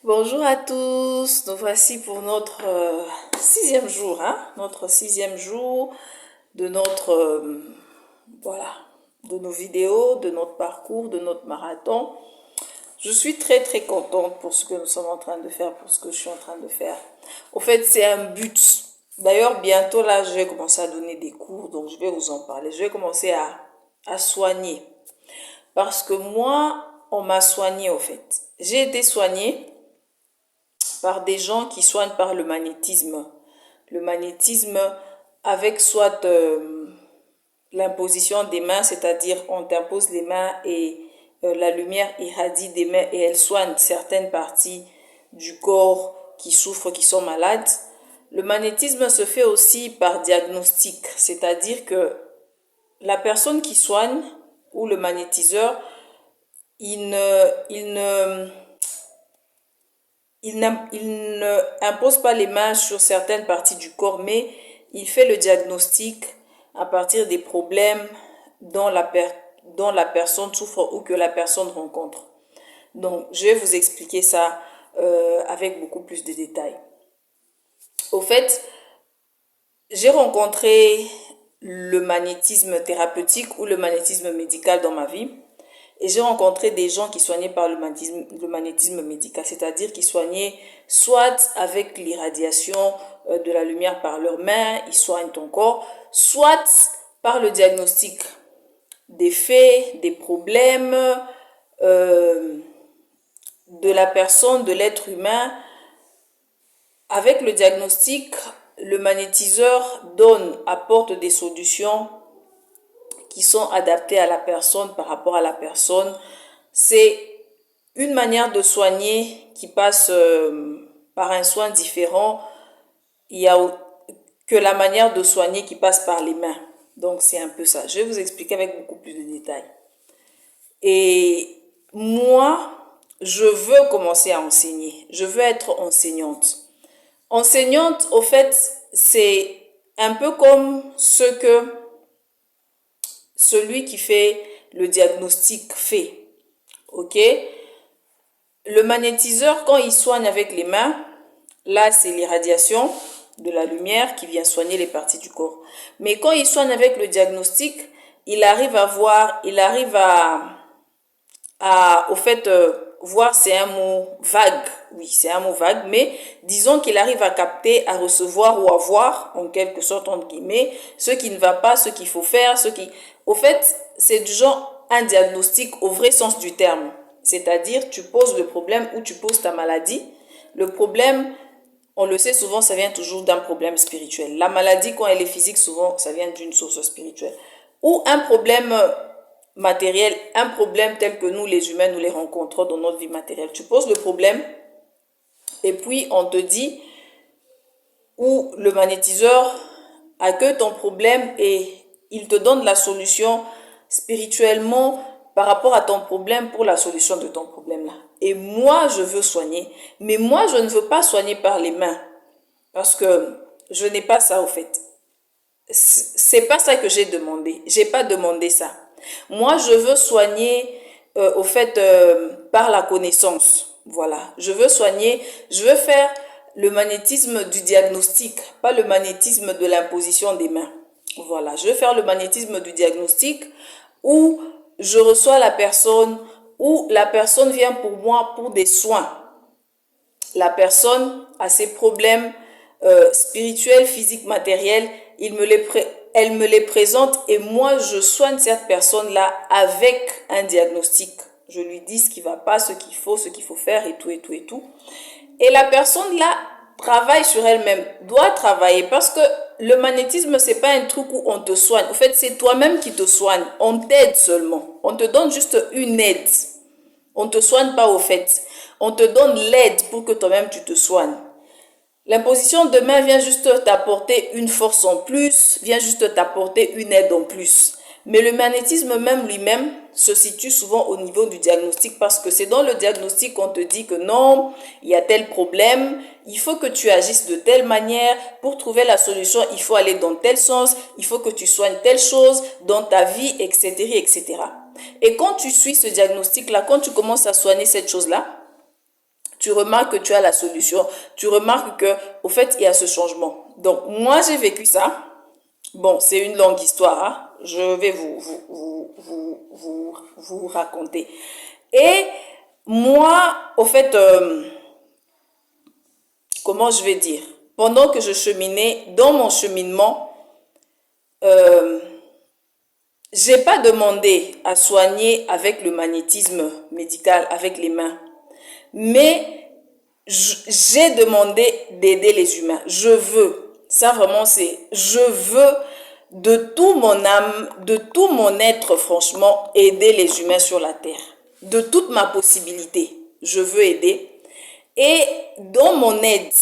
Bonjour à tous, nous voici pour notre sixième jour, notre sixième jour de notre, voilà, de nos vidéos, de notre parcours, de notre marathon. Je suis très très contente pour ce que nous sommes en train de faire, pour ce que je suis en train de faire. Au fait, c'est un but. D'ailleurs, bientôt là, je vais commencer à donner des cours, donc je vais vous en parler. Je vais commencer à soigner. Parce que moi, on m'a soigné au fait. J'ai été soignée par des gens qui soignent par le magnétisme. Le magnétisme avec soit l'imposition des mains, c'est-à-dire on t'impose les mains et la lumière irradie des mains et elle soigne certaines parties du corps qui souffrent, qui sont malades. Le magnétisme se fait aussi par diagnostic, c'est-à-dire que la personne qui soigne ou le magnétiseur, il n'impose pas les mains sur certaines parties du corps, mais il fait le diagnostic à partir des problèmes dont la personne souffre ou que la personne rencontre. Donc, je vais vous expliquer ça avec beaucoup plus de détails. Au fait, j'ai rencontré le magnétisme thérapeutique ou le magnétisme médical dans ma vie. Et j'ai rencontré des gens qui soignaient par le magnétisme médical, c'est-à-dire qui soignaient soit avec l'irradiation de la lumière par leurs mains, ils soignent ton corps, soit par le diagnostic des faits, des problèmes de la personne, de l'être humain. Avec le diagnostic, le magnétiseur apporte des solutions qui sont adaptées à la personne par rapport à la personne. C'est une manière de soigner qui passe par un soin différent. Il y a que la manière de soigner qui passe par les mains. Donc c'est un peu ça. Je vais vous expliquer avec beaucoup plus de détails. Et moi, je veux commencer à enseigner. Je veux être enseignante. Enseignante, au fait, c'est un peu comme celui qui fait le diagnostic fait. Ok? Le magnétiseur, quand il soigne avec les mains, là, c'est l'irradiation de la lumière qui vient soigner les parties du corps. Mais quand il soigne avec le diagnostic, il arrive au fait, voir, c'est un mot vague. Oui, c'est un mot vague, mais disons qu'il arrive à capter, à recevoir ou à voir, en quelque sorte, entre guillemets, ce qui ne va pas, ce qu'il faut faire, Au fait, c'est du genre un diagnostic au vrai sens du terme. C'est-à-dire, tu poses le problème ou tu poses ta maladie. Le problème, on le sait souvent, ça vient toujours d'un problème spirituel. La maladie, quand elle est physique, souvent, ça vient d'une source spirituelle. Ou un problème matériel, un problème tel que nous, les humains, nous les rencontrons dans notre vie matérielle. Tu poses le problème et puis on te dit, ou le magnétiseur accueille ton problème et il te donne la solution spirituellement par rapport à ton problème pour la solution de ton problème là. Et moi, je veux soigner, mais moi, je ne veux pas soigner par les mains parce que je n'ai pas ça au fait. C'est pas ça que j'ai demandé. J'ai pas demandé ça. Moi, je veux soigner au fait par la connaissance. Voilà. Je veux soigner, je veux faire le magnétisme du diagnostic, pas le magnétisme de l'imposition des mains. Voilà. Je veux faire le magnétisme du diagnostic où je reçois la personne, où la personne vient pour moi pour des soins. La personne a ses problèmes spirituels, physiques, matériels, elle me les présente et moi je soigne cette personne-là avec un diagnostic. Je lui dis ce qui va pas, ce qu'il faut faire et tout et tout et tout. Et la personne là travaille sur elle-même, doit travailler parce que le magnétisme c'est pas un truc où on te soigne. En fait, c'est toi-même qui te soigne. On t'aide seulement. On te donne juste une aide. On ne te soigne pas au fait. On te donne l'aide pour que toi-même tu te soignes. L'imposition de main vient juste t'apporter une force en plus, vient juste t'apporter une aide en plus. Mais le magnétisme même lui-même se situe souvent au niveau du diagnostic parce que c'est dans le diagnostic qu'on te dit que non, il y a tel problème, il faut que tu agisses de telle manière, pour trouver la solution, il faut aller dans tel sens, il faut que tu soignes telle chose dans ta vie, etc., etc. Et quand tu suis ce diagnostic-là, quand tu commences à soigner cette chose-là, tu remarques que tu as la solution, tu remarques que, au fait, il y a ce changement. Donc, moi, j'ai vécu ça. Bon, c'est une longue histoire, hein. Je vais vous raconter. Et moi, au fait, comment je vais dire, pendant que je cheminais, dans mon cheminement, j'ai pas demandé à soigner avec le magnétisme médical, avec les mains, mais j'ai demandé d'aider les humains. Je veux, ça vraiment je veux de tout mon âme, de tout mon être, franchement, aider les humains sur la terre. De toute ma possibilité, je veux aider. Et dans mon aide,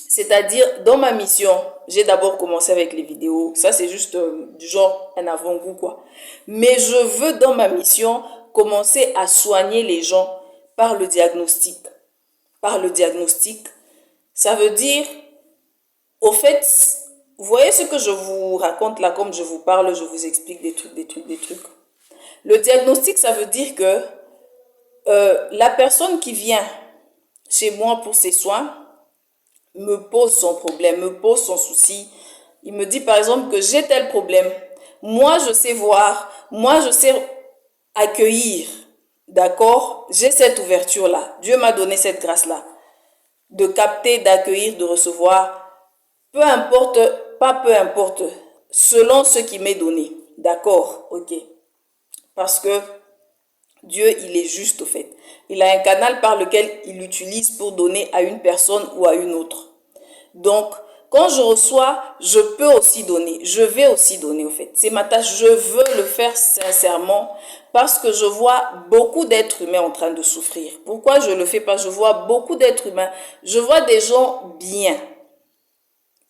c'est-à-dire dans ma mission, j'ai d'abord commencé avec les vidéos. Ça, c'est juste du genre un avant-goût, quoi. Mais je veux dans ma mission commencer à soigner les gens par le diagnostic. Par le diagnostic, ça veut dire, au fait, vous voyez ce que je vous raconte là, comme je vous parle, je vous explique des trucs. Le diagnostic, ça veut dire que la personne qui vient chez moi pour ses soins me pose son problème, me pose son souci. Il me dit par exemple que j'ai tel problème. Moi, je sais voir, moi, je sais accueillir. D'accord? J'ai cette ouverture-là. Dieu m'a donné cette grâce-là. De capter, d'accueillir, de recevoir. Peu importe, pas peu importe. Selon ce qui m'est donné. D'accord? Ok. Parce que Dieu, il est juste au fait. Il a un canal par lequel il utilise pour donner à une personne ou à une autre. Donc, quand je reçois, je peux aussi donner. Je vais aussi donner au fait. C'est ma tâche. Je veux le faire sincèrement parce que je vois beaucoup d'êtres humains en train de souffrir. Pourquoi je le fais pas? Je vois beaucoup d'êtres humains. Je vois des gens bien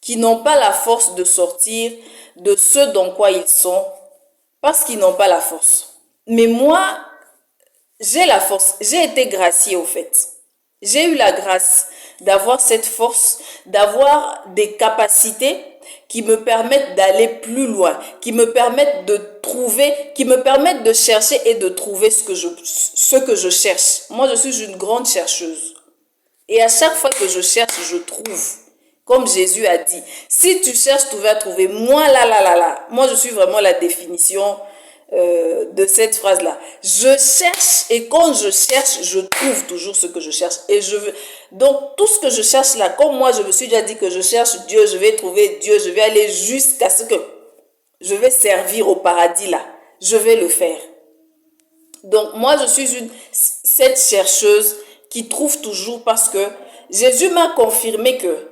qui n'ont pas la force de sortir de ce dans quoi ils sont parce qu'ils n'ont pas la force. Mais moi, j'ai la force, j'ai été graciée au fait. J'ai eu la grâce d'avoir cette force, d'avoir des capacités qui me permettent d'aller plus loin, qui me permettent de trouver, qui me permettent de chercher et de trouver ce que je cherche. Moi, je suis une grande chercheuse. Et à chaque fois que je cherche, je trouve. Comme Jésus a dit, si tu cherches, tu vas trouver. Moi, là. Moi, je suis vraiment la définition de cette phrase-là. Je cherche et quand je cherche, je trouve toujours ce que je cherche. Et je veux. Donc, tout ce que je cherche là, comme moi, je me suis déjà dit que je cherche Dieu, je vais trouver Dieu, je vais aller jusqu'à ce que je vais servir au paradis là. Je vais le faire. Donc, moi, je suis cette chercheuse qui trouve toujours parce que Jésus m'a confirmé que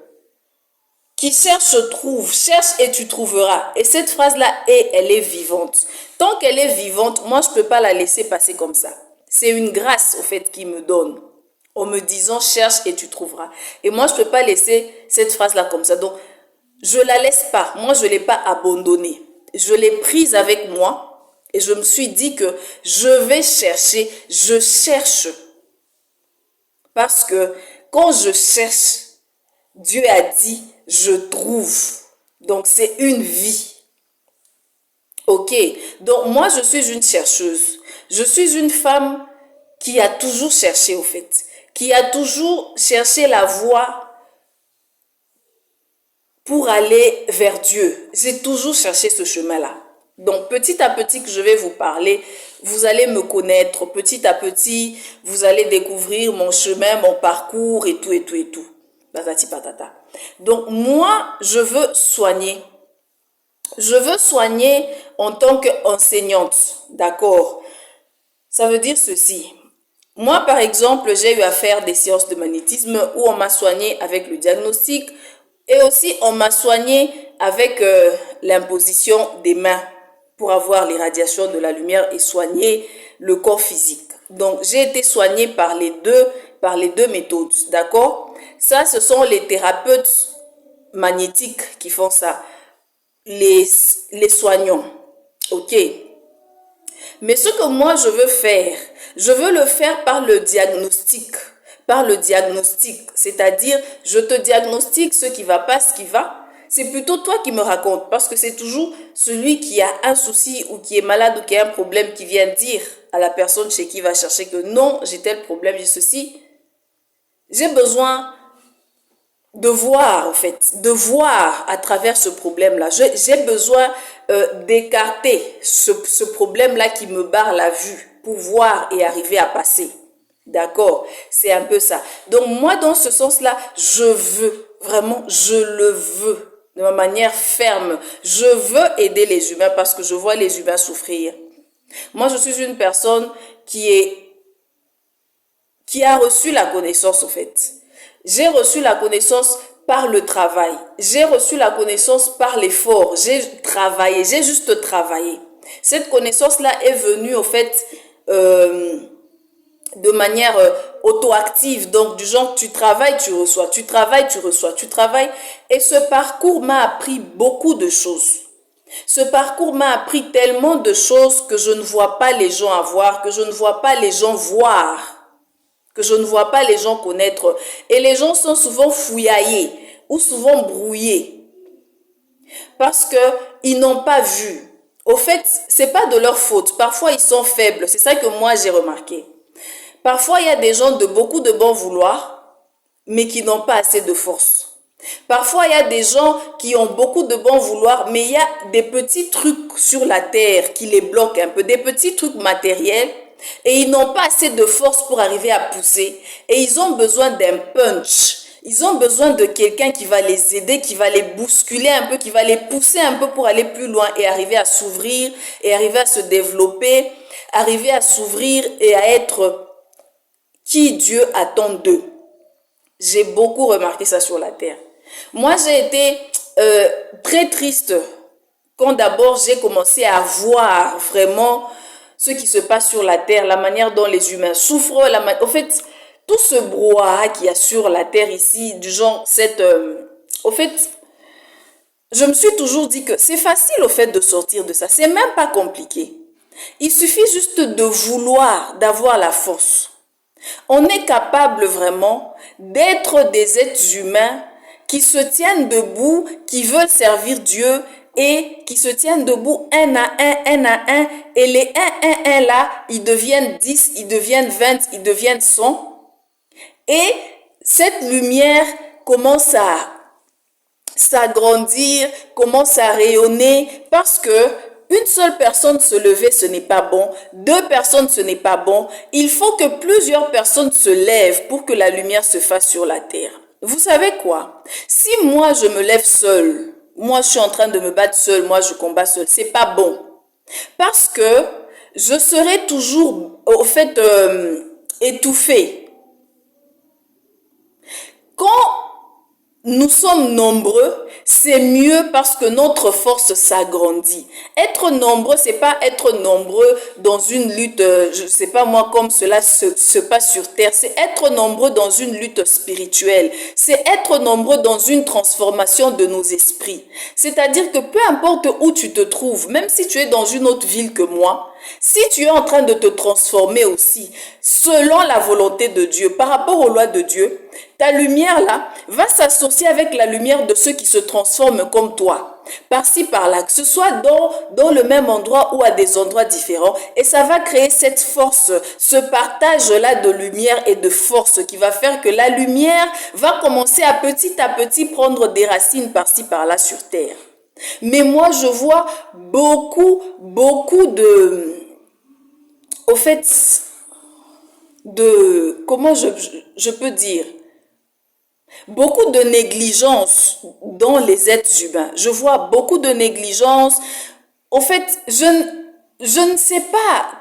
qui cherche trouve, cherche et tu trouveras. Et cette phrase-là, elle est vivante. Tant qu'elle est vivante, moi, je ne peux pas la laisser passer comme ça. C'est une grâce, au fait, qu'il me donne. En me disant, cherche et tu trouveras. Et moi, je ne peux pas laisser cette phrase-là comme ça. Donc, je ne la laisse pas. Moi, je ne l'ai pas abandonnée. Je l'ai prise avec moi. Et je me suis dit que je vais chercher. Je cherche. Parce que quand je cherche, Dieu a dit, je trouve. Donc, c'est une vie. Ok. Donc, moi, je suis une chercheuse. Je suis une femme qui a toujours cherché, au fait. Qui a toujours cherché la voie pour aller vers Dieu. J'ai toujours cherché ce chemin-là. Donc, petit à petit que je vais vous parler, vous allez me connaître. Petit à petit, vous allez découvrir mon chemin, mon parcours et tout. Patati patata. Donc, moi, je veux soigner. Je veux soigner en tant qu'enseignante. D'accord? Ça veut dire ceci. Moi, par exemple, j'ai eu à faire des séances de magnétisme où on m'a soigné avec le diagnostic et aussi on m'a soigné avec l'imposition des mains pour avoir l'irradiation de la lumière et soigner le corps physique. Donc, j'ai été soignée par les deux méthodes. D'accord? Ça, ce sont les thérapeutes magnétiques qui font ça. Les soignants. Ok? Mais ce que moi, je veux faire, je veux le faire par le diagnostic. Par le diagnostic. C'est-à-dire, je te diagnostique ce qui va pas, ce qui va. C'est plutôt toi qui me racontes. Parce que c'est toujours celui qui a un souci ou qui est malade ou qui a un problème qui vient dire à la personne chez qui il va chercher que non, j'ai tel problème, j'ai ceci. J'ai besoin de voir, en fait, de voir à travers ce problème-là. J'ai besoin d'écarter ce problème-là qui me barre la vue pour voir et arriver à passer. D'accord? C'est un peu ça. Donc moi, dans ce sens-là, je veux, vraiment, je le veux, de ma manière ferme. Je veux aider les humains parce que je vois les humains souffrir. Moi, je suis une personne qui a reçu la connaissance, en fait. J'ai reçu la connaissance par le travail. J'ai reçu la connaissance par l'effort. J'ai travaillé, j'ai juste travaillé. Cette connaissance-là est venue, en fait, de manière auto-active. Donc, du genre, tu travailles, tu reçois, tu travailles, tu reçois, tu travailles. Et ce parcours m'a appris beaucoup de choses. Ce parcours m'a appris tellement de choses que je ne vois pas les gens avoir, que je ne vois pas les gens voir, que je ne vois pas les gens connaître. Et les gens sont souvent fouillaillés ou souvent brouillés parce qu'ils n'ont pas vu. Au fait, c'est pas de leur faute. Parfois, ils sont faibles. C'est ça que moi, j'ai remarqué. Parfois, il y a des gens de beaucoup de bon vouloir, mais qui n'ont pas assez de force. Parfois, il y a des gens qui ont beaucoup de bon vouloir, mais il y a des petits trucs sur la terre qui les bloquent un peu, des petits trucs matériels, et ils n'ont pas assez de force pour arriver à pousser. Et ils ont besoin d'un punch. Ils ont besoin de quelqu'un qui va les aider, qui va les bousculer un peu, qui va les pousser un peu pour aller plus loin et arriver à s'ouvrir, et arriver à se développer, arriver à s'ouvrir et à être qui Dieu attend d'eux. J'ai beaucoup remarqué ça sur la terre. Moi, j'ai été très triste quand d'abord j'ai commencé à voir vraiment ce qui se passe sur la terre, la manière dont les humains souffrent. Au fait, tout ce brouhaha qu'il y a sur la terre ici, du genre, au fait, je me suis toujours dit que c'est facile au fait de sortir de ça. C'est même pas compliqué. Il suffit juste de vouloir, d'avoir la force. On est capable vraiment d'être des êtres humains qui se tiennent debout, qui veulent servir Dieu et qui se tiennent debout un à un, et les un là, ils deviennent 10, ils deviennent 20, ils deviennent 100. Et cette lumière commence à s'agrandir, commence à rayonner parce que une seule personne se lever, ce n'est pas bon. Deux personnes, ce n'est pas bon. Il faut que plusieurs personnes se lèvent pour que la lumière se fasse sur la terre. Vous savez quoi? Si moi, je me lève seul, moi, je suis en train de me battre seul, moi, je combats seul, c'est pas bon. Parce que je serai toujours, au fait, étouffée. Quand nous sommes nombreux, c'est mieux parce que notre force s'agrandit. Être nombreux, c'est pas être nombreux dans une lutte, je sais pas moi, comme cela se passe sur terre. C'est être nombreux dans une lutte spirituelle. C'est être nombreux dans une transformation de nos esprits. C'est-à-dire que peu importe où tu te trouves, même si tu es dans une autre ville que moi, si tu es en train de te transformer aussi, selon la volonté de Dieu, par rapport aux lois de Dieu, ta lumière là va s'associer avec la lumière de ceux qui se transforment comme toi, par-ci par-là, que ce soit dans le même endroit ou à des endroits différents, et ça va créer cette force, ce partage-là de lumière et de force qui va faire que la lumière va commencer à petit prendre des racines par-ci par-là sur terre. Mais moi, je vois beaucoup au fait, comment je peux dire, beaucoup de négligence dans les êtres humains. Je vois beaucoup de négligence. Au fait, je ne sais pas,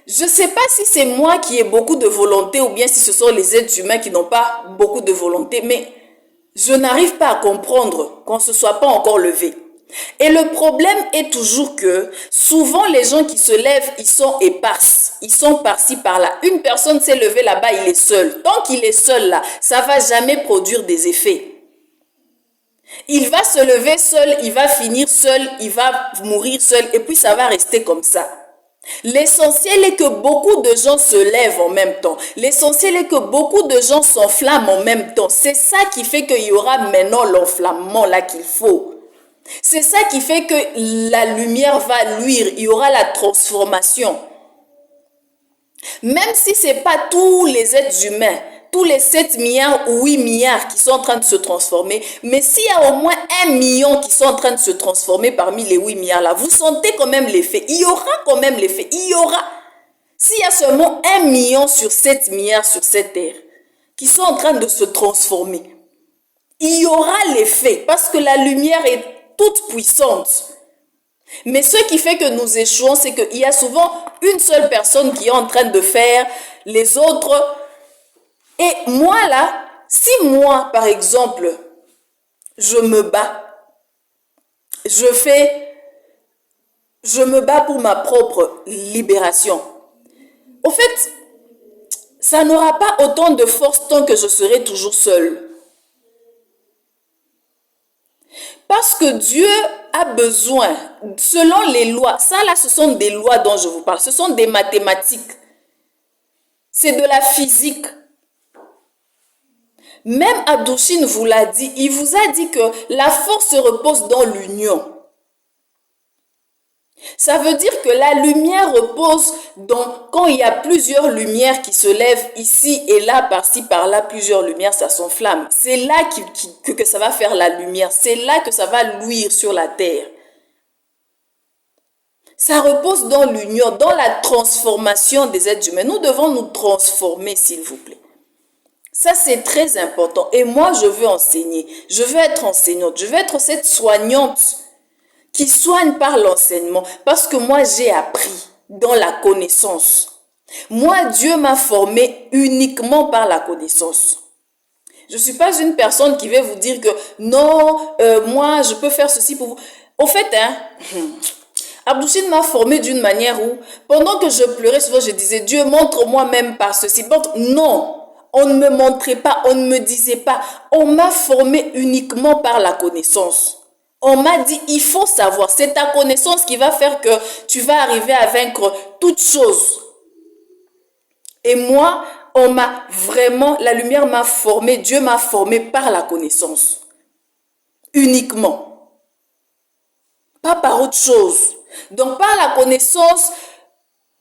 je ne sais pas si c'est moi qui ai beaucoup de volonté ou bien si ce sont les êtres humains qui n'ont pas beaucoup de volonté, mais je n'arrive pas à comprendre qu'on ne se soit pas encore levé. Et le problème est toujours que souvent les gens qui se lèvent, ils sont éparses. Ils sont par-ci, par-là. Une personne s'est levée là-bas, il est seul. Tant qu'il est seul là, ça ne va jamais produire des effets. Il va se lever seul, il va finir seul, il va mourir seul et puis ça va rester comme ça. L'essentiel est que beaucoup de gens se lèvent en même temps. L'essentiel est que beaucoup de gens s'enflamment en même temps. C'est ça qui fait qu'il y aura maintenant l'enflammement là qu'il faut. C'est ça qui fait que la lumière va luire. Il y aura la transformation. Même si ce n'est pas tous les êtres humains, tous les 7 milliards ou 8 milliards qui sont en train de se transformer, mais s'il y a au moins 1 million qui sont en train de se transformer parmi les 8 milliards là, vous sentez quand même l'effet. Il y aura quand même l'effet. Il y aura. S'il y a seulement 1 million sur 7 milliards sur cette terre qui sont en train de se transformer, il y aura l'effet parce que la lumière est toute puissante. Mais ce qui fait que nous échouons, c'est qu'il y a souvent une seule personne qui est en train de faire les autres. Et moi là, si moi par exemple, je me bats, je me bats pour ma propre libération. Au fait, ça n'aura pas autant de force tant que je serai toujours seule. Parce que Dieu a besoin, selon les lois, ça là ce sont des lois dont je vous parle, ce sont des mathématiques, c'est de la physique. Même Abdouchine vous l'a dit, il vous a dit que la force se repose dans l'union. Ça veut dire que la lumière repose quand il y a plusieurs lumières qui se lèvent ici et là, par-ci, par-là, plusieurs lumières, ça s'enflamme. C'est là que ça va faire la lumière. C'est là que ça va luire sur la terre. Ça repose dans l'union, dans la transformation des êtres humains. Nous devons nous transformer, s'il vous plaît. Ça, c'est très important. Et moi, je veux enseigner. Je veux être enseignante. Je veux être cette soignante qui soigne par l'enseignement, parce que moi j'ai appris dans la connaissance. Moi, Dieu m'a formé uniquement par la connaissance. Je ne suis pas une personne qui va vous dire que non, moi je peux faire ceci pour vous. Au fait, Abdouchine m'a formé d'une manière où, pendant que je pleurais, souvent je disais, Dieu, montre-moi même par ceci. Non, on ne me montrait pas, on ne me disait pas. On m'a formé uniquement par la connaissance. On m'a dit, il faut savoir, c'est ta connaissance qui va faire que tu vas arriver à vaincre toutes choses. Et moi, la lumière m'a formé, Dieu m'a formé par la connaissance. Uniquement. Pas par autre chose. Donc par la connaissance,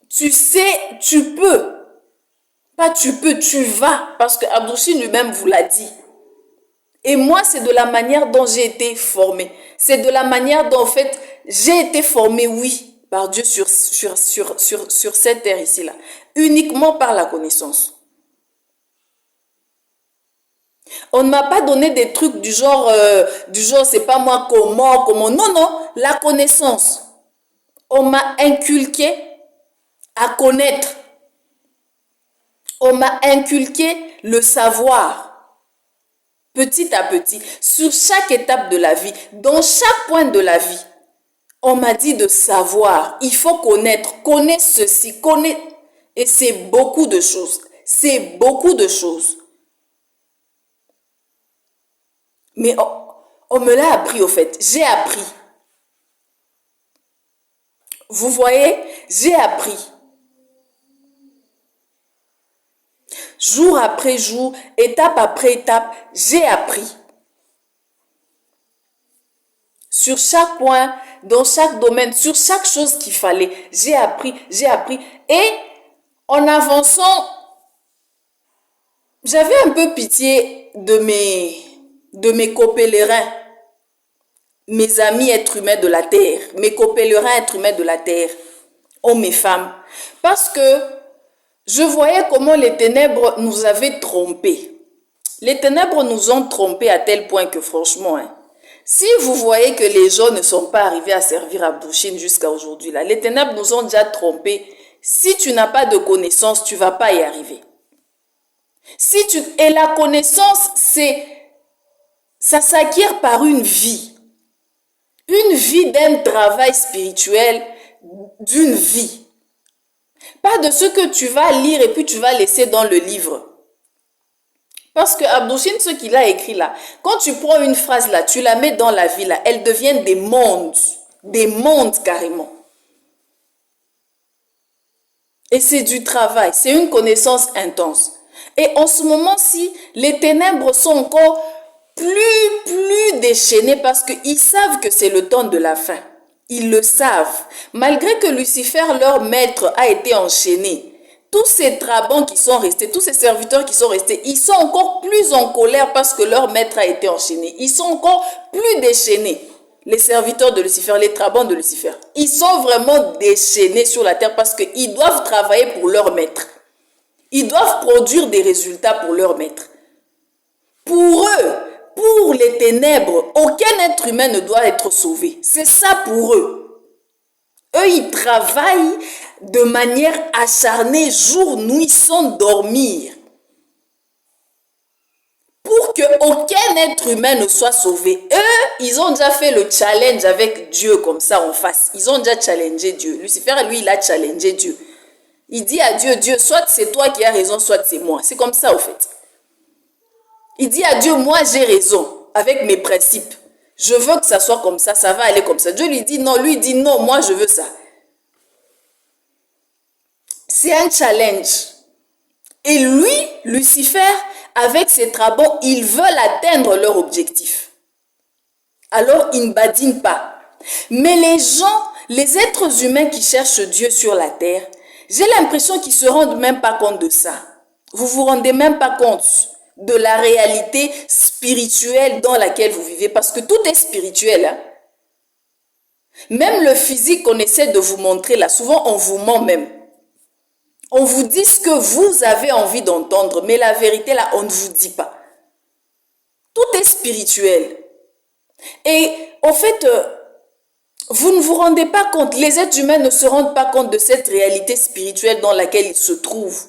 tu sais, tu peux. Pas tu peux, tu vas. Parce que Abdouchine lui-même vous l'a dit. Et moi, c'est de la manière dont j'ai été formée. C'est de la manière dont, en fait, j'ai été formée, oui, par Dieu sur cette terre ici-là. Uniquement par la connaissance. On ne m'a pas donné des trucs du genre, c'est pas moi comment. Non, la connaissance. On m'a inculqué à connaître. On m'a inculqué le savoir. Petit à petit, sur chaque étape de la vie, dans chaque point de la vie, on m'a dit de savoir. Il faut connaître, connaître ceci, connaître. Et c'est beaucoup de choses. C'est beaucoup de choses. Mais on me l'a appris au fait. J'ai appris. Vous voyez, j'ai appris. Jour après jour, étape après étape, j'ai appris. Sur chaque point, dans chaque domaine, sur chaque chose qu'il fallait, j'ai appris. Et en avançant, j'avais un peu pitié de mes copélérins, mes amis êtres humains de la terre, mes copélérins êtres humains de la terre, hommes et femmes, parce que je voyais comment les ténèbres nous avaient trompés. Les ténèbres nous ont trompés à tel point que franchement, si vous voyez que les gens ne sont pas arrivés à servir Abdouchine jusqu'à aujourd'hui, là, les ténèbres nous ont déjà trompés. Si tu n'as pas de connaissance, tu ne vas pas y arriver. Et la connaissance, ça s'acquiert par une vie. Une vie d'un travail spirituel, d'une vie. Pas de ce que tu vas lire et puis tu vas laisser dans le livre. Parce que Abdouchine, ce qu'il a écrit là, quand tu prends une phrase là, tu la mets dans la vie là, elle devient des mondes carrément. Et c'est du travail, c'est une connaissance intense. Et en ce moment-ci, les ténèbres sont encore plus déchaînées parce qu'ils savent que c'est le temps de la fin. Ils le savent. Malgré que Lucifer, leur maître, a été enchaîné, tous ces trabans qui sont restés, tous ces serviteurs qui sont restés, ils sont encore plus en colère parce que leur maître a été enchaîné. Ils sont encore plus déchaînés. Les serviteurs de Lucifer, les trabans de Lucifer, ils sont vraiment déchaînés sur la terre parce qu'ils doivent travailler pour leur maître. Ils doivent produire des résultats pour leur maître. Pour eux, pour les ténèbres, aucun être humain ne doit être sauvé. C'est ça pour eux. Eux, ils travaillent de manière acharnée, jour, nuit, sans dormir. Pour qu'aucun être humain ne soit sauvé. Eux, ils ont déjà fait le challenge avec Dieu comme ça en face. Ils ont déjà challengé Dieu. Lucifer, lui, il a challengé Dieu. Il dit à Dieu, Dieu, soit c'est toi qui as raison, soit c'est moi. C'est comme ça, au fait. Il dit à Dieu, moi, j'ai raison avec mes principes. Je veux que ça soit comme ça va aller comme ça. Dieu lui dit non, moi, je veux ça. C'est un challenge. Et lui, Lucifer, avec ses trabans, ils veulent atteindre leur objectif. Alors, ils ne badinent pas. Mais les gens, les êtres humains qui cherchent Dieu sur la terre, j'ai l'impression qu'ils ne se rendent même pas compte de ça. Vous ne vous rendez même pas compte de la réalité spirituelle dans laquelle vous vivez. Parce que tout est spirituel. Hein? Même le physique qu'on essaie de vous montrer là, souvent on vous ment même. On vous dit ce que vous avez envie d'entendre, mais la vérité là, on ne vous dit pas. Tout est spirituel. Et en fait, vous ne vous rendez pas compte, les êtres humains ne se rendent pas compte de cette réalité spirituelle dans laquelle ils se trouvent.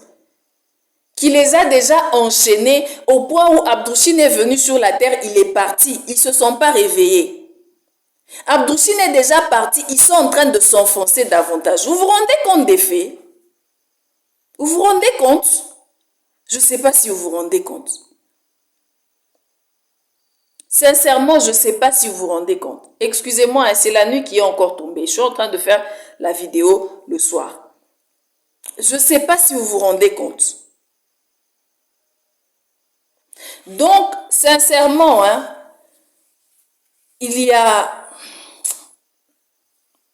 Qui les a déjà enchaînés au point où Abdouchine est venu sur la terre, il est parti. Ils ne se sont pas réveillés. Abdouchine est déjà parti, ils sont en train de s'enfoncer davantage. Vous vous rendez compte des faits? Vous vous rendez compte? Je ne sais pas si vous vous rendez compte. Sincèrement, je ne sais pas si vous vous rendez compte. Excusez-moi, c'est la nuit qui est encore tombée. Je suis en train de faire la vidéo le soir. Je ne sais pas si vous vous rendez compte. Donc, sincèrement, il y a...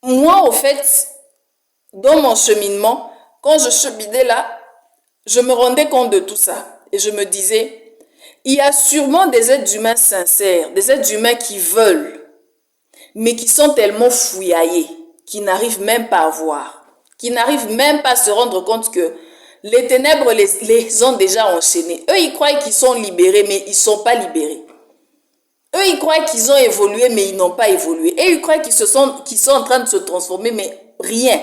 Moi, au fait, dans mon cheminement, quand je cheminais là, je me rendais compte de tout ça. Et je me disais, il y a sûrement des êtres humains sincères, des êtres humains qui veulent, mais qui sont tellement fouillaillés, qui n'arrivent même pas à voir, qui n'arrivent même pas à se rendre compte que les ténèbres les ont déjà enchaînés. Eux, ils croient qu'ils sont libérés, mais ils ne sont pas libérés. Eux, ils croient qu'ils ont évolué, mais ils n'ont pas évolué. Et ils croient qu'ils sont en train de se transformer, mais rien.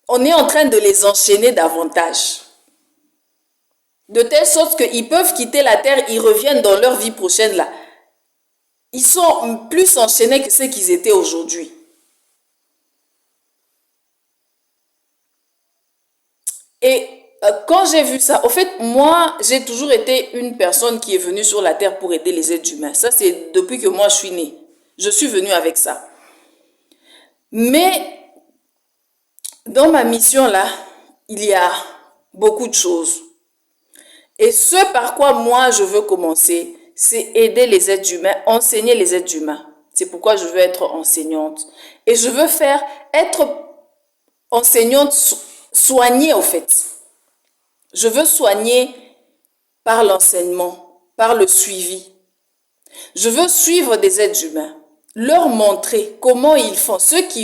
On est en train de les enchaîner davantage. De telle sorte qu'ils peuvent quitter la terre, ils reviennent dans leur vie prochaine là. Ils sont plus enchaînés que ceux qu'ils étaient aujourd'hui. Et quand j'ai vu ça, au fait, moi, j'ai toujours été une personne qui est venue sur la terre pour aider les êtres humains. Ça, c'est depuis que moi, je suis née. Je suis venue avec ça. Mais dans ma mission là, il y a beaucoup de choses. Et ce par quoi moi je veux commencer, c'est aider les êtres humains, enseigner les êtres humains. C'est pourquoi je veux être enseignante. Et je veux être enseignante soignée en fait. Je veux soigner par l'enseignement, par le suivi. Je veux suivre des êtres humains, leur montrer comment ils font, ceux qui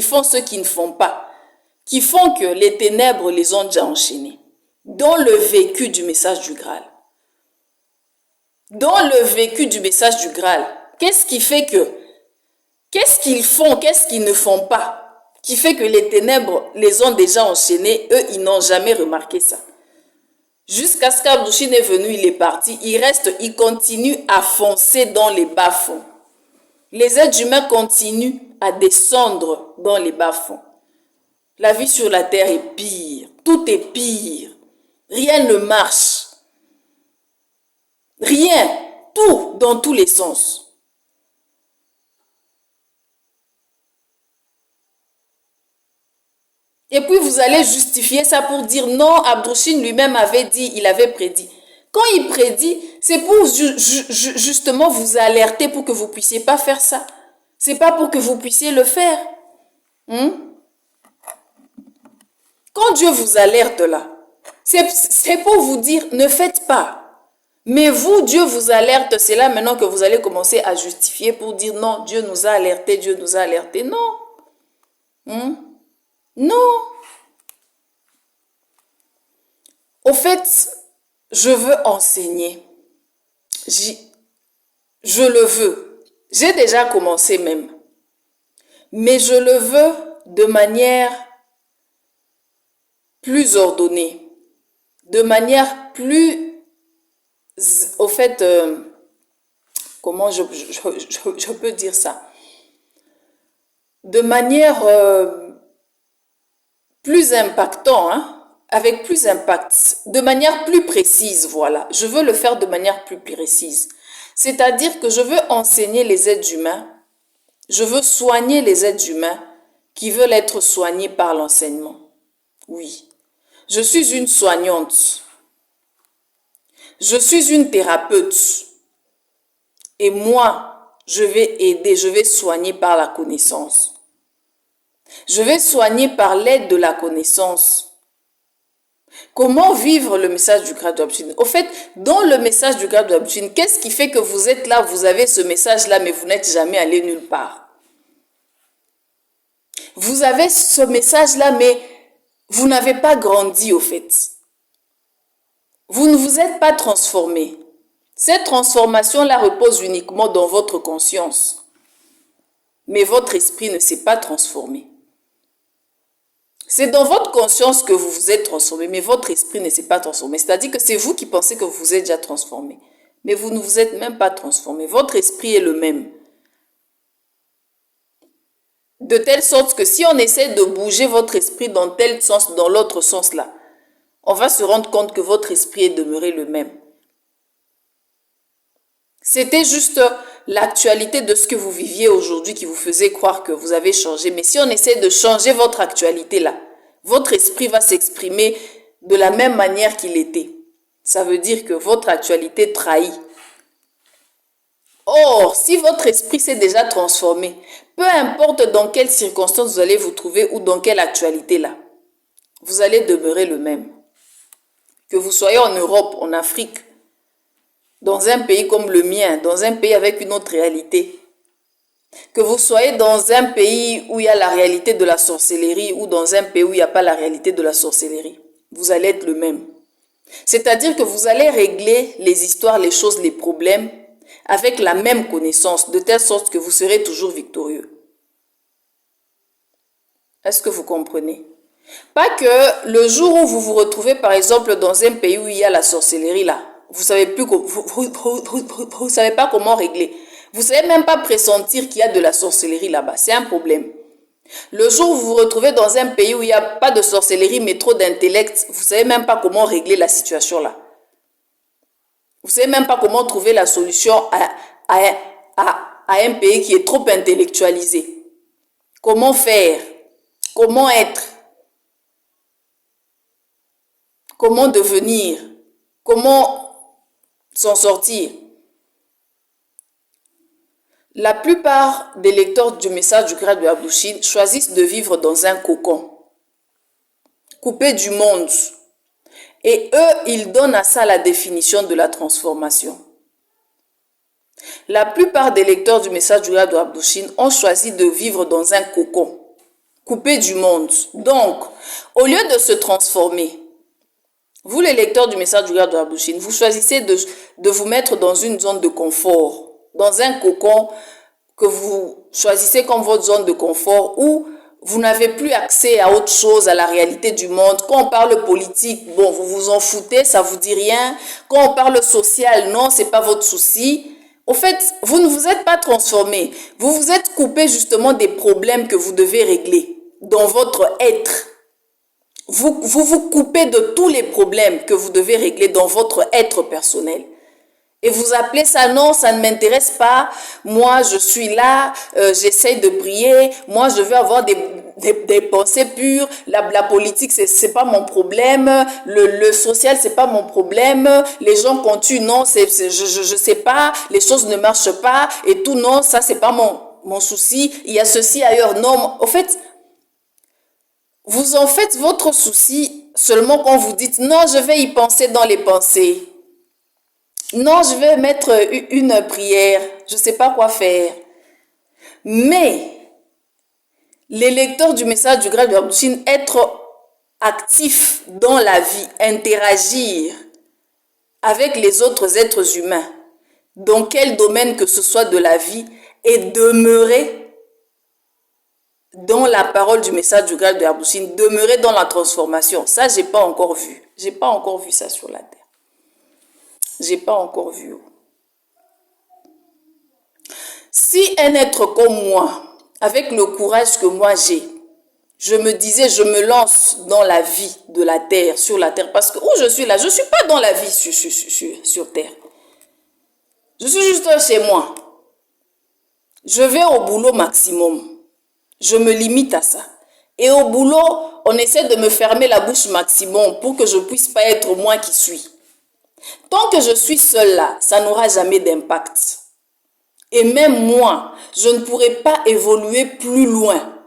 ne font pas, qui font que les ténèbres les ont déjà enchaînés. Dans le vécu du message du Graal. Dans le vécu du message du Graal, qu'est-ce qui fait que, qu'est-ce qu'ils font, qu'est-ce qu'ils ne font pas, qui fait que les ténèbres les ont déjà enchaînés, eux, ils n'ont jamais remarqué ça. Jusqu'à ce qu'Abdouchine est venu, il est parti, il continue à foncer dans les bas-fonds. Les êtres humains continuent à descendre dans les bas-fonds. La vie sur la terre est pire, tout est pire. Rien ne marche. Rien. Tout dans tous les sens. Et puis vous allez justifier ça pour dire non, Abdouchine lui-même avait dit, il avait prédit. Quand il prédit, c'est pour justement vous alerter pour que vous ne puissiez pas faire ça. C'est pas pour que vous puissiez le faire. Quand Dieu vous alerte là, C'est pour vous dire, ne faites pas. Mais vous, Dieu vous alerte, c'est là maintenant que vous allez commencer à justifier pour dire non, Dieu nous a alertés, Dieu nous a alertés. Non. Non. Au fait, je veux enseigner. Je le veux. J'ai déjà commencé même. Mais je le veux de manière plus ordonnée. De manière plus... Au fait, comment je peux dire ça? De manière plus impactant, hein? Avec plus impact, de manière plus précise, voilà. Je veux le faire de manière plus précise. C'est-à-dire que je veux enseigner les êtres humains, je veux soigner les êtres humains qui veulent être soignés par l'enseignement. Oui, je suis une soignante. Je suis une thérapeute. Et moi, je vais aider, je vais soigner par la connaissance. Je vais soigner par l'aide de la connaissance. Comment vivre le message du grade d'Abdouchine? Au fait, dans le message du grade d'Abdouchine, qu'est-ce qui fait que vous êtes là, vous avez ce message-là, mais vous n'êtes jamais allé nulle part? Vous avez ce message-là, mais vous n'avez pas grandi, au fait. Vous ne vous êtes pas transformé. Cette transformation-là repose uniquement dans votre conscience. Mais votre esprit ne s'est pas transformé. C'est dans votre conscience que vous vous êtes transformé, mais votre esprit ne s'est pas transformé. C'est-à-dire que c'est vous qui pensez que vous vous êtes déjà transformé. Mais vous ne vous êtes même pas transformé. Votre esprit est le même. De telle sorte que si on essaie de bouger votre esprit dans tel sens, dans l'autre sens là, on va se rendre compte que votre esprit est demeuré le même. C'était juste l'actualité de ce que vous viviez aujourd'hui qui vous faisait croire que vous avez changé. Mais si on essaie de changer votre actualité là, votre esprit va s'exprimer de la même manière qu'il était. Ça veut dire que votre actualité trahit. Or, si votre esprit s'est déjà transformé, peu importe dans quelles circonstances vous allez vous trouver ou dans quelle actualité là, vous allez demeurer le même. Que vous soyez en Europe, en Afrique, dans un pays comme le mien, dans un pays avec une autre réalité, que vous soyez dans un pays où il y a la réalité de la sorcellerie ou dans un pays où il n'y a pas la réalité de la sorcellerie, vous allez être le même. C'est-à-dire que vous allez régler les histoires, les choses, les problèmes avec la même connaissance, de telle sorte que vous serez toujours victorieux. Est-ce que vous comprenez? Pas que le jour où vous vous retrouvez par exemple dans un pays où il y a la sorcellerie là, vous savez plus vous savez pas comment régler. Vous savez même pas pressentir qu'il y a de la sorcellerie là-bas. C'est un problème. Le jour où vous vous retrouvez dans un pays où il n'y a pas de sorcellerie mais trop d'intellect, vous savez même pas comment régler la situation là. Vous savez même pas comment trouver la solution à un pays qui est trop intellectualisé. Comment faire? Comment être? Comment devenir? Comment s'en sortir? La plupart des lecteurs du message du grade de Abdouchine choisissent de vivre dans un cocon, coupé du monde. Et eux, ils donnent à ça la définition de la transformation. La plupart des lecteurs du message du grade de Abdouchine ont choisi de vivre dans un cocon, coupé du monde. Donc, au lieu de se transformer, vous les lecteurs du message du grade de Abdouchine, vous choisissez de vous mettre dans une zone de confort, dans un cocon que vous choisissez comme votre zone de confort où vous n'avez plus accès à autre chose, à la réalité du monde. Quand on parle politique, bon, vous vous en foutez, ça vous dit rien. Quand on parle social, non, c'est pas votre souci. Au fait, vous ne vous êtes pas transformé. Vous vous êtes coupé justement des problèmes que vous devez régler dans votre être. Vous vous coupez de tous les problèmes que vous devez régler dans votre être personnel. Et vous appelez ça, non, ça ne m'intéresse pas. Moi, je suis là, j'essaye de prier. Moi, je veux avoir des pensées pures. La politique, c'est pas mon problème. Le social, c'est pas mon problème. Les gens continuent, non, je sais pas. Les choses ne marchent pas et tout, non, ça, c'est pas mon souci. Il y a ceci ailleurs. Non, en fait, vous en faites votre souci seulement quand vous dites, non, je vais y penser dans les pensées. Non, je vais mettre une prière. Je ne sais pas quoi faire. Mais les lecteurs du message du Graal de Habouchine, être actifs dans la vie, interagir avec les autres êtres humains, dans quel domaine que ce soit de la vie, et demeurer dans la parole du message du Graal de Habouchine, demeurer dans la transformation. Ça, j'ai pas encore vu. J'ai pas encore vu ça sur la terre. J'ai pas encore vu. Si un être comme moi, avec le courage que moi j'ai, je me disais, je me lance dans la vie de la terre, sur la terre, parce que où je suis là, je ne suis pas dans la vie sur terre. Je suis juste chez moi. Je vais au boulot maximum. Je me limite à ça. Et au boulot, on essaie de me fermer la bouche maximum pour que je ne puisse pas être moi qui suis. Tant que je suis seule là, ça n'aura jamais d'impact. Et même moi, je ne pourrai pas évoluer plus loin.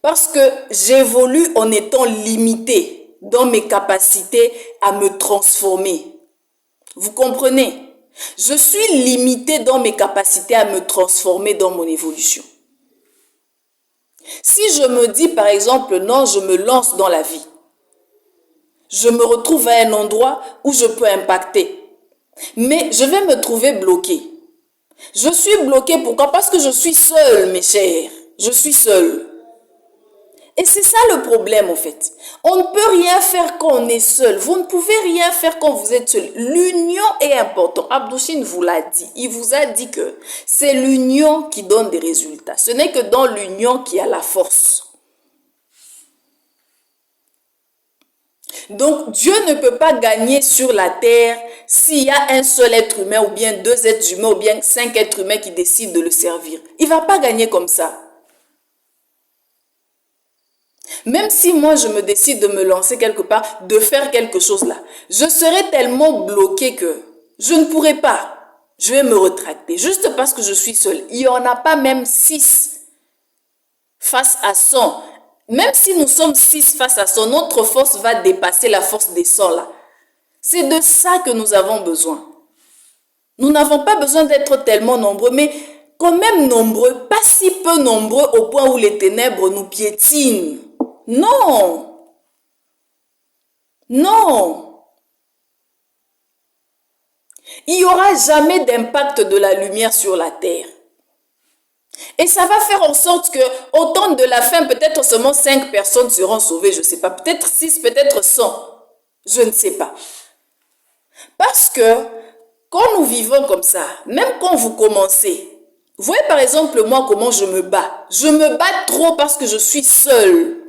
Parce que j'évolue en étant limitée dans mes capacités à me transformer. Vous comprenez? Je suis limitée dans mes capacités à me transformer dans mon évolution. Si je me dis par exemple, non, je me lance dans la vie, je me retrouve à un endroit où je peux impacter. Mais je vais me trouver bloquée. Je suis bloquée, pourquoi? Parce que je suis seule, mes chers. Je suis seule. Et c'est ça le problème, en fait. On ne peut rien faire quand on est seul. Vous ne pouvez rien faire quand vous êtes seul. L'union est importante. Habouchine vous l'a dit. Il vous a dit que c'est l'union qui donne des résultats. Ce n'est que dans l'union qu'il y a la force. Donc, Dieu ne peut pas gagner sur la terre s'il y a un seul être humain ou bien 2 êtres humains ou bien 5 êtres humains qui décident de le servir. Il ne va pas gagner comme ça. Même si moi je me décide de me lancer quelque part, de faire quelque chose là, je serai tellement bloquée que je ne pourrai pas. Je vais me rétracter juste parce que je suis seule. Il n'y en a pas même 6 face à 100. Même si nous sommes 6 face à 100, notre force va dépasser la force des 100 là. C'est de ça que nous avons besoin. Nous n'avons pas besoin d'être tellement nombreux, mais quand même nombreux, pas si peu nombreux au point où les ténèbres nous piétinent. Non. Non. Il n'y aura jamais d'impact de la lumière sur la terre. Et ça va faire en sorte que, au temps de la fin, peut-être seulement 5 personnes seront sauvées, je ne sais pas. Peut-être 6, peut-être 100. Je ne sais pas. Parce que, quand nous vivons comme ça, même quand vous commencez, vous voyez par exemple moi comment je me bats. Je me bats trop parce que je suis seule.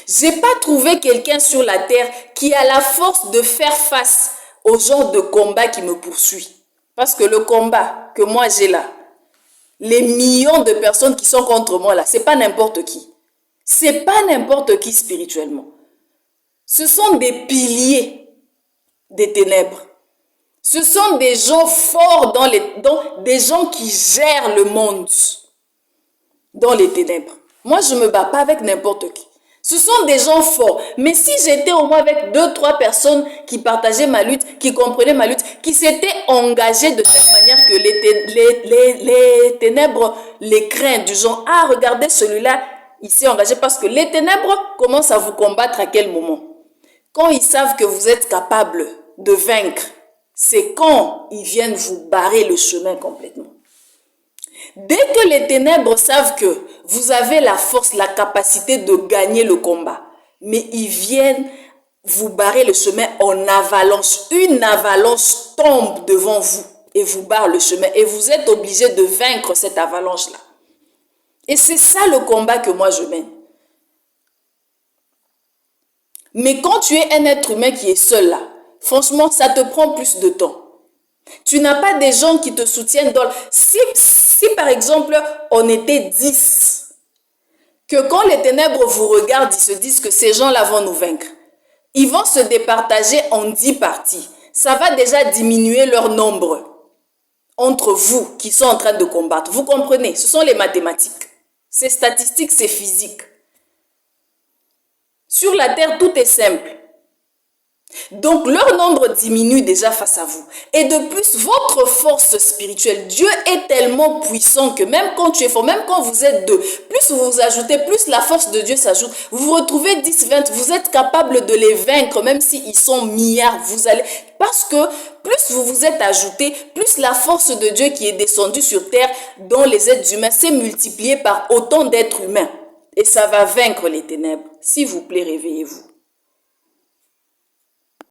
Je n'ai pas trouvé quelqu'un sur la terre qui a la force de faire face au genre de combat qui me poursuit. Parce que le combat que moi j'ai là, les millions de personnes qui sont contre moi là, ce n'est pas n'importe qui. Ce n'est pas n'importe qui spirituellement. Ce sont des piliers des ténèbres. Ce sont des gens forts des gens qui gèrent le monde dans les ténèbres. Moi, je ne me bats pas avec n'importe qui. Ce sont des gens forts. Mais si j'étais au moins avec 2-3 personnes qui partageaient ma lutte, qui comprenaient ma lutte, qui s'étaient engagées de telle manière que les ténèbres les craignent, du genre, ah, regardez celui-là, il s'est engagé, parce que les ténèbres commencent à vous combattre à quel moment? Quand ils savent que vous êtes capable de vaincre, c'est quand ils viennent vous barrer le chemin complètement. Dès que les ténèbres savent que vous avez la force, la capacité de gagner le combat, mais ils viennent vous barrer le chemin en avalanche. Une avalanche tombe devant vous et vous barre le chemin. Et vous êtes obligé de vaincre cette avalanche-là. Et c'est ça le combat que moi je mène. Mais quand tu es un être humain qui est seul là, franchement, ça te prend plus de temps. Tu n'as pas des gens qui te soutiennent dans... Si par exemple, on était 10, que quand les ténèbres vous regardent, ils se disent que ces gens-là vont nous vaincre. Ils vont se départager en 10 parties. Ça va déjà diminuer leur nombre entre vous qui sont en train de combattre. Vous comprenez? Ce sont les mathématiques. C'est statistique, c'est physique. Sur la terre, tout est simple. Donc, leur nombre diminue déjà face à vous. Et de plus, votre force spirituelle, Dieu est tellement puissant que même quand tu es fort, même quand vous êtes deux, plus vous vous ajoutez, plus la force de Dieu s'ajoute. Vous vous retrouvez 10, 20, vous êtes capable de les vaincre, même s'ils sont milliards. Parce que plus vous vous êtes ajouté, plus la force de Dieu qui est descendue sur terre dans les êtres humains s'est multipliée par autant d'êtres humains. Et ça va vaincre les ténèbres. S'il vous plaît, réveillez-vous.